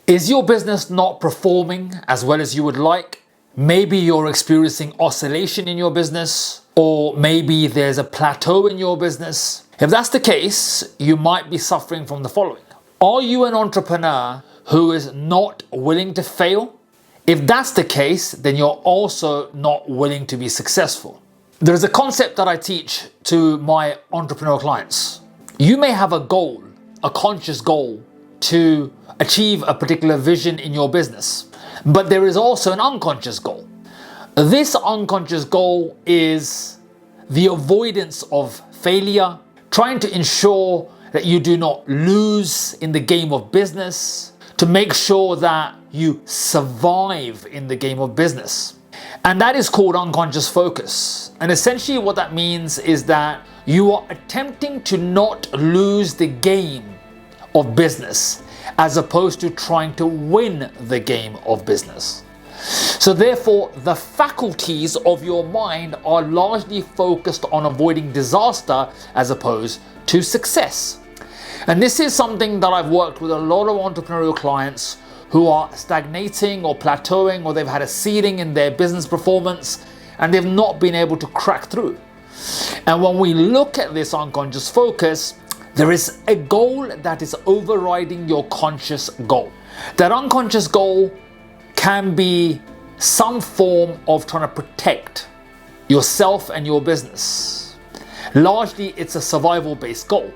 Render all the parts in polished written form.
Is your business not performing as well as you would like? Maybe you're experiencing oscillation in your business, or maybe there's a plateau in your business. If that's the case, you might be suffering from the following. Are you an entrepreneur who is not willing to fail? If that's the case, then you're also not willing to be successful. There's a concept that I teach to my entrepreneur clients. You may have a goal, a conscious goal, to achieve a particular vision in your business, but there is also an unconscious goal. This unconscious goal is the avoidance of failure, trying to ensure that you do not lose in the game of business, to make sure that you survive in the game of business. And that is called unconscious focus. And essentially what that means is that you are attempting to not lose the game of business as opposed to trying to win the game of business. So therefore, the faculties of your mind are largely focused on avoiding disaster as opposed to success. And this is something that I've worked with a lot of entrepreneurial clients who are stagnating or plateauing, or they've had a ceiling in their business performance and they've not been able to crack through. And when we look at this unconscious focus, there is a goal that is overriding your conscious goal. That unconscious goal can be some form of trying to protect yourself and your business. Largely, it's a survival-based goal.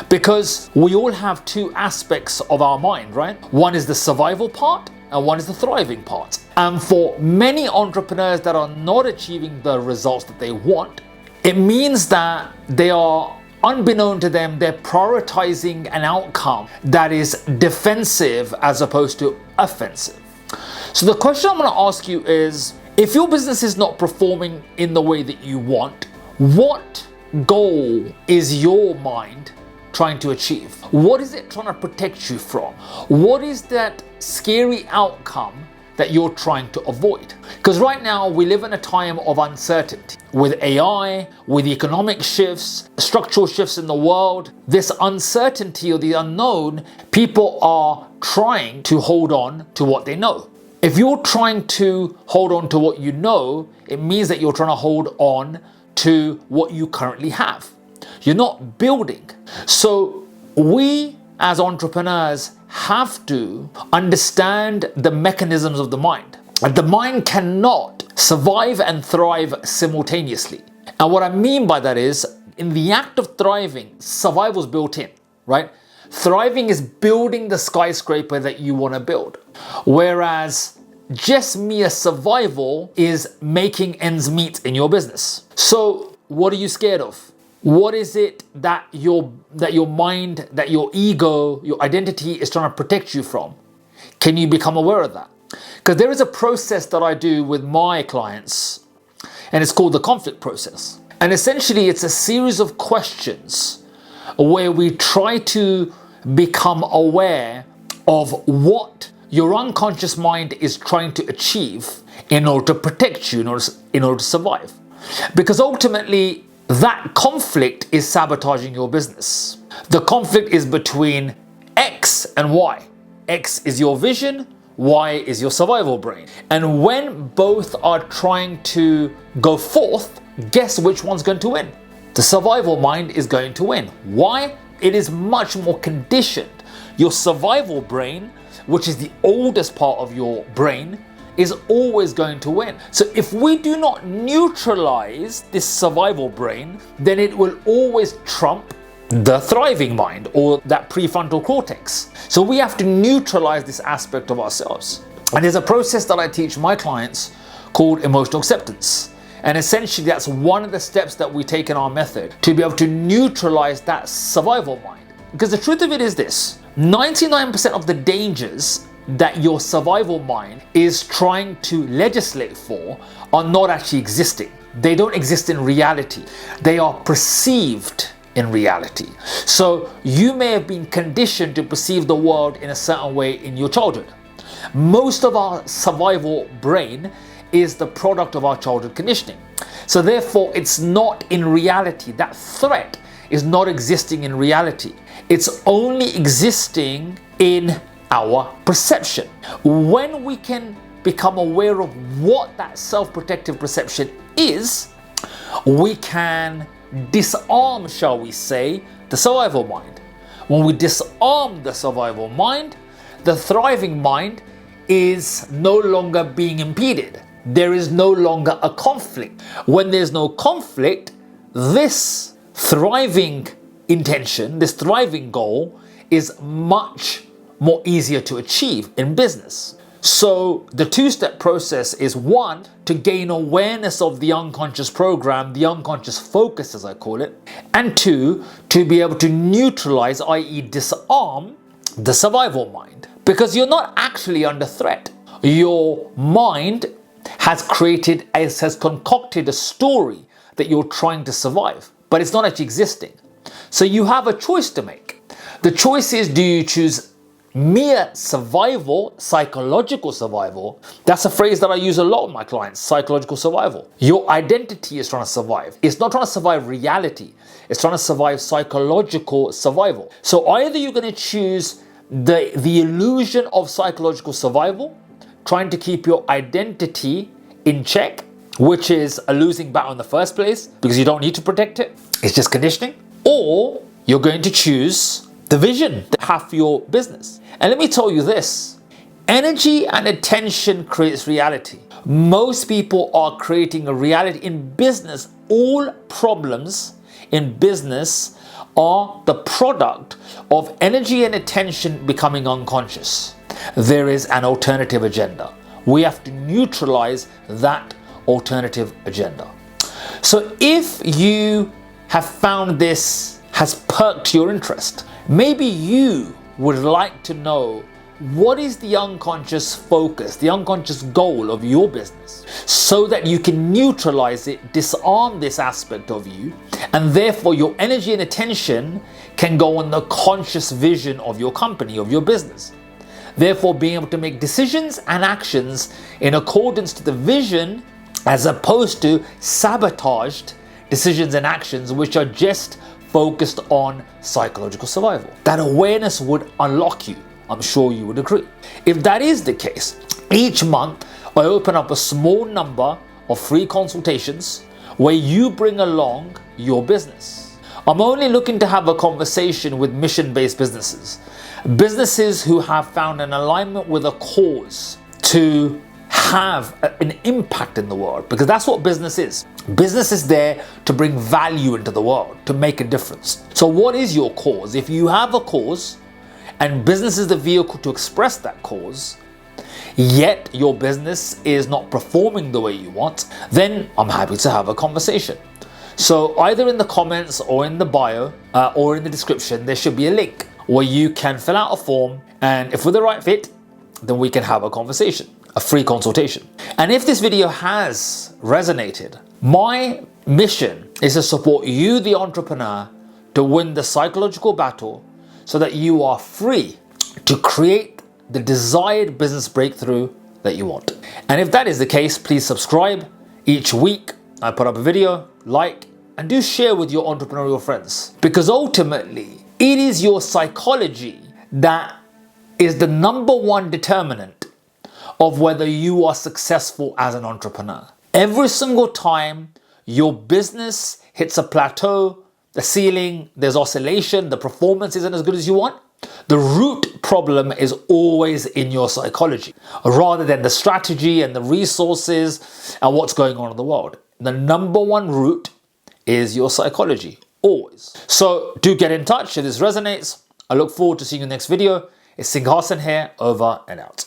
Because we all have two aspects of our mind, right? One is the survival part and one is the thriving part. And for many entrepreneurs that are not achieving the results that they want, it means that they are, unbeknown to them, they're prioritizing an outcome that is defensive as opposed to offensive. So the question I'm going to ask you is, if your business is not performing in the way that you want, what goal is your mind trying to achieve? What is it trying to protect you from? What is that scary outcome that you're trying to avoid? Because right now we live in a time of uncertainty. With AI, with economic shifts, structural shifts in the world, this uncertainty or the unknown, people are trying to hold on to what they know. If you're trying to hold on to what you know, it means that you're trying to hold on to what you currently have. You're not building. So we as entrepreneurs have to understand the mechanisms of the mind. And the mind cannot survive and thrive simultaneously. And what I mean by that is, in the act of thriving, survival is built in, right? Thriving is building the skyscraper that you want to build. Whereas just mere survival is making ends meet in your business. So what are you scared of? What is it that your mind, that your ego, your identity is trying to protect you from? Can you become aware of that? Because there is a process that I do with my clients, and it's called the conflict process. And essentially it's a series of questions where we try to become aware of what your unconscious mind is trying to achieve in order to protect you, in order to survive. Because ultimately, that conflict is sabotaging your business. The conflict is between X and Y. X is your vision, Y is your survival brain. And when both are trying to go forth, guess which one's going to win? The survival mind is going to win. Why? It is much more conditioned. Your survival brain, which is the oldest part of your brain, is always going to win. So if we do not neutralize this survival brain, then it will always trump the thriving mind or that prefrontal cortex. So we have to neutralize this aspect of ourselves. And there's a process that I teach my clients called emotional acceptance. And essentially that's one of the steps that we take in our method to be able to neutralize that survival mind. Because the truth of it is this, 99% of the dangers that your survival mind is trying to legislate for are not actually existing. They don't exist in reality. They are perceived in reality. So you may have been conditioned to perceive the world in a certain way in your childhood. Most of our survival brain is the product of our childhood conditioning. So therefore it's not in reality. That threat is not existing in reality. It's only existing in our perception. When we can become aware of what that self-protective perception is, we can disarm, shall we say, the survival mind. When we disarm the survival mind, the thriving mind is no longer being impeded. There is no longer a conflict. When there's no conflict, this thriving intention, this thriving goal is much more easier to achieve in business. So the two-step process is, one, to gain awareness of the unconscious program, the unconscious focus as I call it, and two, to be able to neutralize, i.e. disarm, the survival mind. Because you're not actually under threat. Your mind has concocted a story that you're trying to survive, but it's not actually existing. So you have a choice to make. The choice is, do you choose mere survival, psychological survival? That's a phrase that I use a lot with my clients, psychological survival. Your identity is trying to survive. It's not trying to survive reality. It's trying to survive psychological survival. So either you're going to choose the illusion of psychological survival, trying to keep your identity in check, which is a losing battle in the first place because you don't need to protect it. It's just conditioning. Or you're going to choose the vision that you have for your business. And let me tell you this, energy and attention creates reality. Most people are creating a reality in business. All problems in business are the product of energy and attention becoming unconscious. There is an alternative agenda. We have to neutralize that alternative agenda. So if you have found this has perked your interest, maybe you would like to know what is the unconscious focus, the unconscious goal of your business, so that you can neutralize it, disarm this aspect of you, and therefore your energy and attention can go on the conscious vision of your company, of your business. Therefore being able to make decisions and actions in accordance to the vision, as opposed to sabotaged decisions and actions which are just focused on psychological survival. That awareness would unlock you. I'm sure you would agree. If that is the case, each month I open up a small number of free consultations where you bring along your business. I'm only looking to have a conversation with mission-based businesses. Businesses who have found an alignment with a cause to have an impact in the world, because that's what business is. Business is there to bring value into the world, to make a difference. So what is your cause? If you have a cause and business is the vehicle to express that cause, yet your business is not performing the way you want, then I'm happy to have a conversation. So either in the comments or in the bio or in the description, there should be a link where you can fill out a form, and if we're the right fit, then we can have a conversation, a free consultation. And if this video has resonated, my mission is to support you, the entrepreneur, to win the psychological battle so that you are free to create the desired business breakthrough that you want. And if that is the case, please subscribe. Each week I put up a video, like, and do share with your entrepreneurial friends, because ultimately it is your psychology that is the #1 determinant of whether you are successful as an entrepreneur. Every single time your business hits a plateau, the ceiling, there's oscillation, the performance isn't as good as you want, the root problem is always in your psychology, rather than the strategy and the resources and what's going on in the world. The #1 root is your psychology, always. So do get in touch if this resonates. I look forward to seeing you in the next video. It's Singh Hassan here, over and out.